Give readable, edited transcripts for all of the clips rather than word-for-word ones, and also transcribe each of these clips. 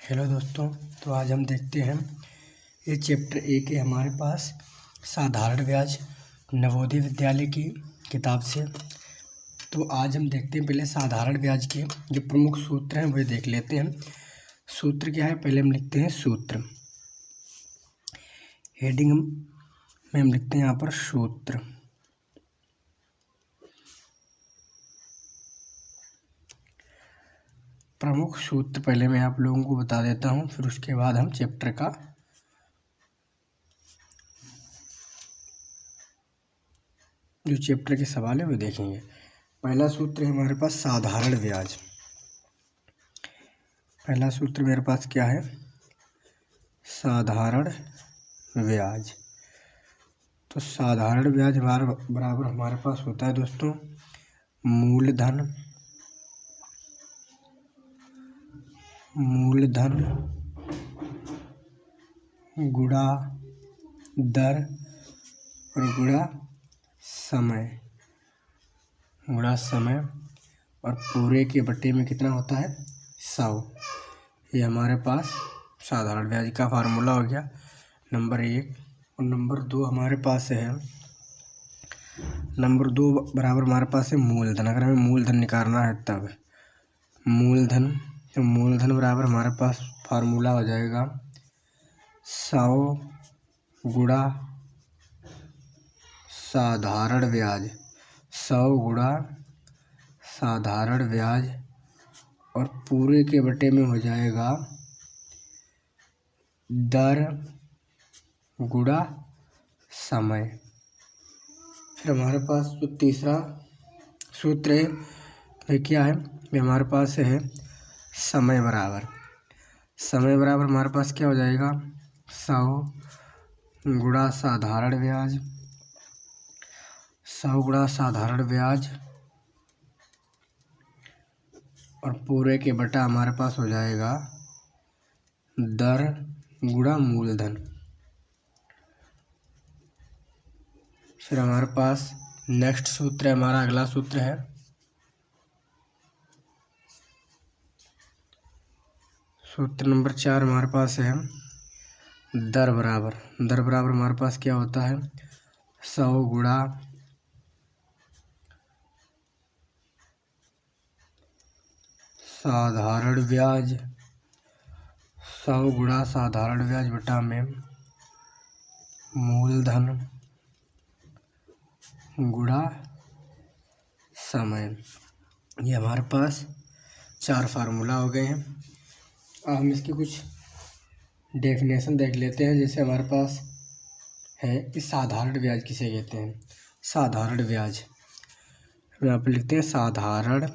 Hello दोस्तों, तो आज हम देखते हैं ये चैप्टर 1 है हमारे पास साधारण ब्याज नवोदय विद्यालय की किताब से। तो आज हम देखते हैं पहले साधारण ब्याज के जो प्रमुख सूत्र हैं वे देख लेते हैं। सूत्र क्या है, पहले हम लिखते हैं सूत्र। हेडिंग में हम लिखते हैं यहाँ पर सूत्र। प्रमुख सूत्र पहले मैं आप लोगों को बता देता हूँ, फिर उसके बाद हम चैप्टर का जो चैप्टर के सवाल है वो देखेंगे। पहला सूत्र है हमारे पास साधारण ब्याज। पहला सूत्र मेरे पास क्या है, साधारण ब्याज। तो साधारण ब्याज बराबर हमारे पास होता है दोस्तों मूलधन गुणा दर और गुणा समय और पूरे के बटे में कितना होता है 100। ये हमारे पास साधारण ब्याज का फार्मूला हो गया नंबर 1। और नंबर 2 हमारे पास है, नंबर 2 बराबर हमारे पास है मूलधन। अगर हमें मूलधन निकालना है तब मूलधन, तो मूलधन बराबर हमारे पास फार्मूला हो जाएगा 100 गुणा साधारण ब्याज, 100 गुणा साधारण ब्याज और पूरे के बटे में हो जाएगा दर गुणा समय। फिर हमारे पास जो तीसरा सूत्र है वह क्या है, वह हमारे पास है समय बराबर हमारे पास क्या हो जाएगा 100 गुणा साधारण ब्याज, 100 गुणा साधारण ब्याज और पूरे के बटा हमारे पास हो जाएगा दर गुणा मूलधन। फिर हमारे पास नेक्स्ट सूत्र है, हमारा अगला सूत्र है सूत्र नंबर 4 हमारे पास है दर बराबर हमारे पास क्या होता है 100 गुणा साधारण ब्याज, 100 गुणा साधारण ब्याज बटा में मूलधन गुणा समय। ये हमारे पास 4 फार्मूला हो गए हैं। अब हम इसकी कुछ डेफिनेशन देख लेते हैं। जैसे हमारे पास है कि साधारण ब्याज किसे कहते हैं। साधारण ब्याज यहाँ पे लिखते हैं साधारण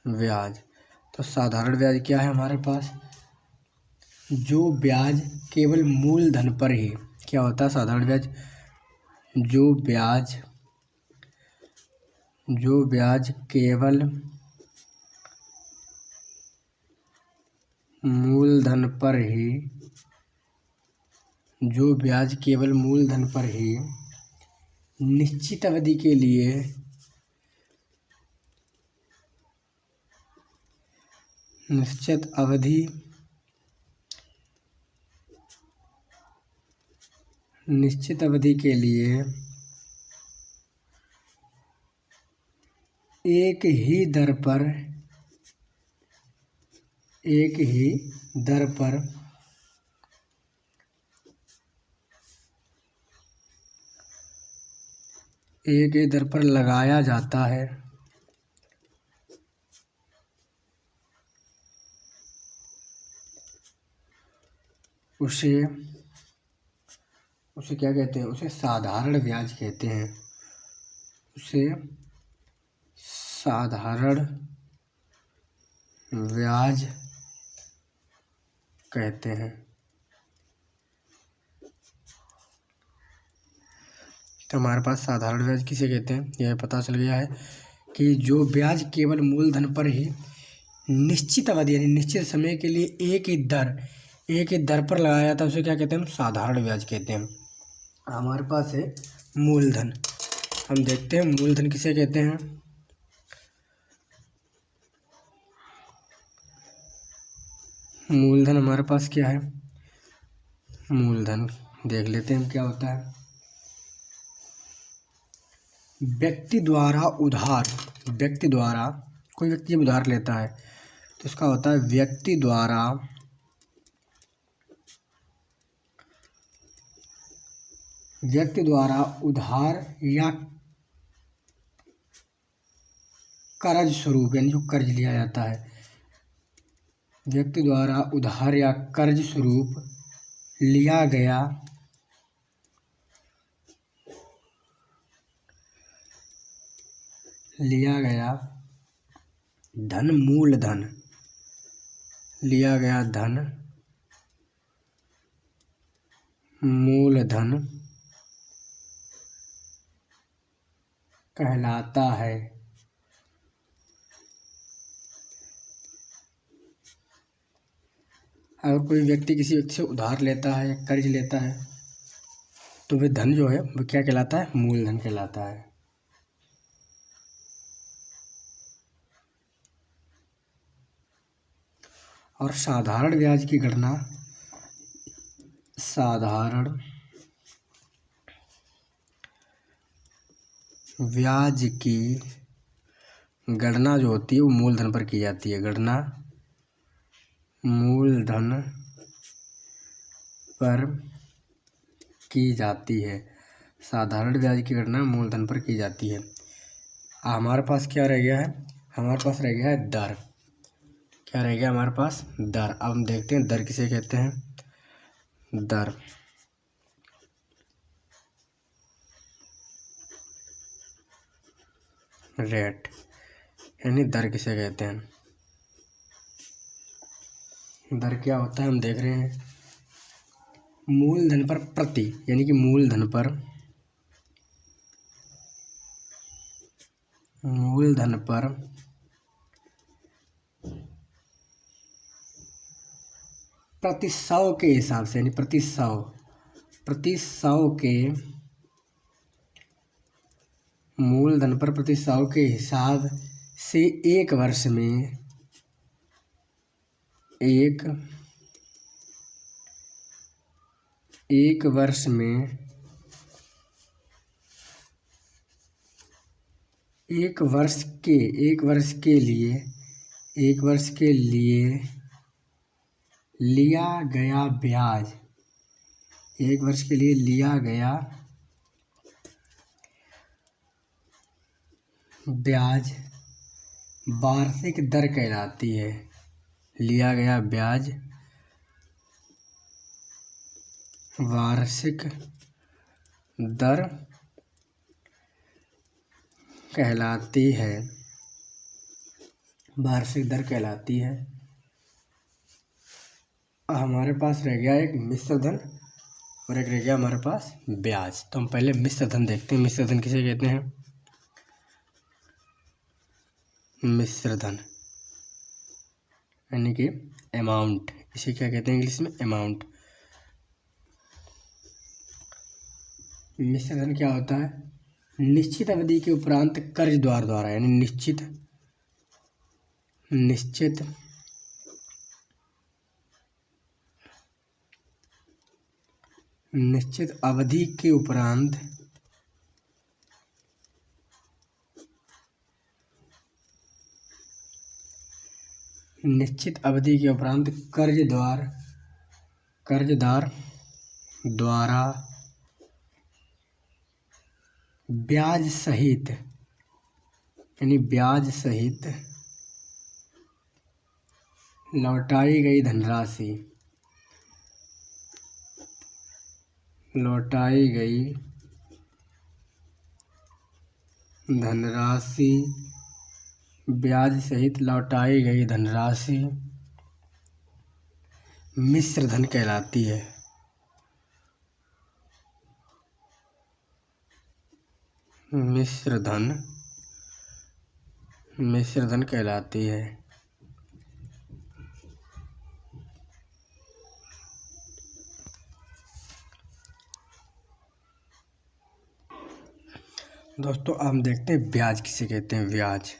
ब्याज। तो साधारण ब्याज क्या है हमारे पास, जो ब्याज केवल मूलधन पर ही, क्या होता है साधारण ब्याज, जो ब्याज केवल मूलधन पर ही निश्चित अवधि के लिए एक ही दर पर लगाया जाता है, उसे क्या कहते हैं, उसे साधारण ब्याज कहते हैं। उसे साधारण ब्याज कहते हैं। तो हमारे पास साधारण ब्याज किसे कहते हैं यह पता चल गया है कि जो ब्याज केवल मूलधन पर ही निश्चित अवधि यानी निश्चित समय के लिए एक ही दर पर लगाया जाता है, उसे क्या कहते हैं, हम साधारण ब्याज कहते हैं। हमारे पास है मूलधन। हम देखते हैं मूलधन किसे कहते हैं। मूलधन हमारे पास क्या है, मूलधन देख लेते हैं हम क्या होता है। व्यक्ति द्वारा उधार, व्यक्ति द्वारा, कोई व्यक्ति जब उधार लेता है तो इसका होता है व्यक्ति द्वारा उधार या कर्ज स्वरूप, यानी जो कर्ज लिया जाता है, व्यक्ति द्वारा उधार या कर्ज स्वरूप लिया गया धन मूलधन, लिया गया धन मूलधन कहलाता है। अगर कोई व्यक्ति किसी व्यक्ति से उधार लेता है या कर्ज लेता है तो वह धन जो है वो क्या कहलाता है, मूलधन कहलाता है। और साधारण ब्याज की गणना, साधारण ब्याज की गणना जो होती है वो मूलधन पर की जाती है, गणना मूलधन पर की जाती है। साधारण ब्याज की गणना मूलधन पर की जाती है। हमारे पास क्या रह गया है, हमारे पास रह गया है दर। क्या रह गया हमारे पास, दर। अब हम देखते हैं दर किसे कहते हैं, दर। रेट, यानी दर किसे कहते हैं। दर क्या होता है हम देख रहे हैं, मूलधन पर प्रति, यानी कि मूलधन पर प्रति 100 के हिसाब से, यानी प्रति 100 के मूलधन पर प्रति 100 के हिसाब से एक वर्ष में एक वर्ष के लिए लिया गया ब्याज, एक वर्ष के लिए लिया गया ब्याज वार्षिक दर कहलाती है। लिया गया ब्याज वार्षिक दर कहलाती है, वार्षिक दर कहलाती है। हमारे पास रह गया एक मिश्र धन और एक रह गया हमारे पास ब्याज। तो हम पहले मिश्र धन देखते हैं। मिश्र धन किसे कहते हैं, मिश्र धन यानी कि अमाउंट, इसे क्या कहते हैं इंग्लिश में, अमाउंट। मिश्र धन क्या होता है, निश्चित अवधि के उपरांत कर्ज द्वारा, यानी निश्चित अवधि के उपरांत कर्जदार द्वारा ब्याज सहित, यानी ब्याज सहित लौटाई गई धनराशि ब्याज सहित लौटाई गई धनराशि मिश्र धन कहलाती है। मिश्र धन कहलाती है। दोस्तों अब हम देखते हैं ब्याज किसे कहते हैं, ब्याज।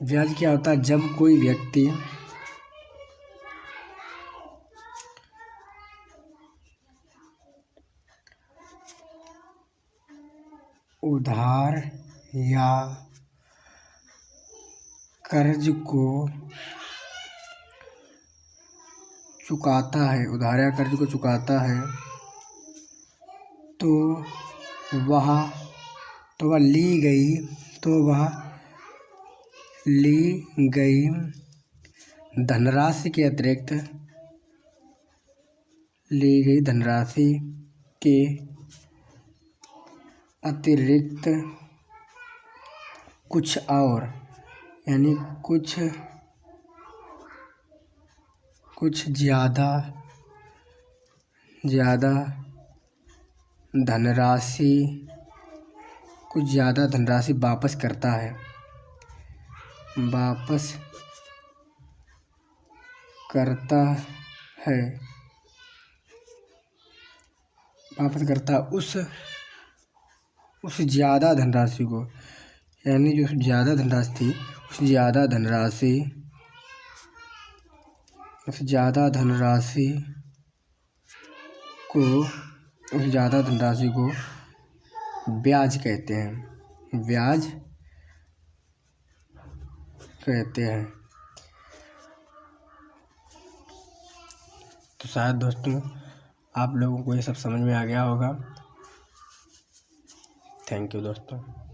ब्याज क्या होता है? जब कोई व्यक्ति उधार या कर्ज को चुकाता है, उधार या कर्ज को चुकाता है, तो वह ली गई धनराशि के अतिरिक्त कुछ और, यानी कुछ ज़्यादा धनराशि वापस करता है। उस ज़्यादा धनराशि को, यानी जो ज़्यादा धनराशि थी उस ज़्यादा धनराशि को ब्याज कहते हैं। तो शायद दोस्तों आप लोगों को ये सब समझ में आ गया होगा। थैंक यू दोस्तों।